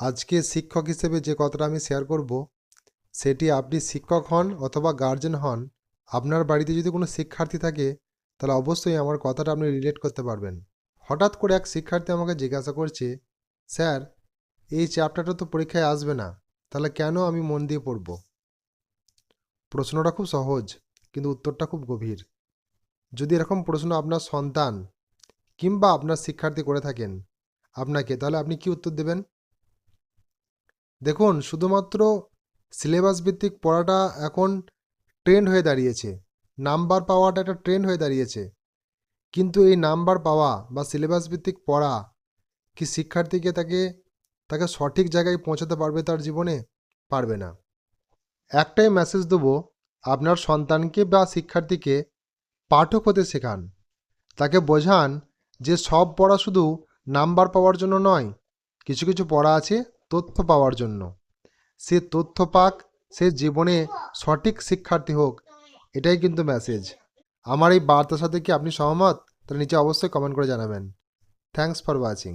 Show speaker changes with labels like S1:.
S1: আজকে শিক্ষক হিসেবে যে কথাটা আমি শেয়ার করব, সেটি আপনি শিক্ষক হন অথবা গার্জেন হন, আপনার বাড়িতে যদি কোনো শিক্ষার্থী থাকে তাহলে অবশ্যই আমার কথাটা আপনি রিলেট করতে পারবেন। হঠাৎ করে এক শিক্ষার্থী আমাকে জিজ্ঞাসা করছে, স্যার এই চ্যাপ্টারটা তো পরীক্ষায় আসবে না, তাহলে কেন আমি মন দিয়ে পড়ব? প্রশ্নটা খুব সহজ, কিন্তু উত্তরটা খুব গভীর। যদি এরকম প্রশ্ন আপনার সন্তান কিংবা আপনার শিক্ষার্থী করে থাকেন আপনাকে, তাহলে আপনি কি উত্তর দেবেন? দেখুন, শুধুমাত্র সিলেবাস ভিত্তিক পড়াটা এখন ট্রেন্ড হয়ে দাঁড়িয়েছে, নাম্বার পাওয়াটা একটা ট্রেন্ড হয়ে দাঁড়িয়েছে। কিন্তু এই নাম্বার পাওয়া বা সিলেবাস ভিত্তিক পড়া কি শিক্ষার্থীকে তাকে তাকে সঠিক জায়গায় পৌঁছাতে পারবে তার জীবনে? পারবে না। একটাই মেসেজ দেবো, আপনার সন্তানকে বা শিক্ষার্থীকে পাঠক হতে শেখান। তাকে বোঝান যে সব পড়া শুধু নাম্বার পাওয়ার জন্য নয়, কিছু কিছু পড়া আছে তথ্য পাওয়ার জন্য। সে তথ্য পাক, সে জীবনে সঠিক শিক্ষার্থী হোক, এটাই কিন্তু মেসেজ। আমার এই বার্তার সাথে কি আপনি সহমত? তাহলে নিচে অবশ্যই কমেন্ট করে জানাবেন। Thanks for watching.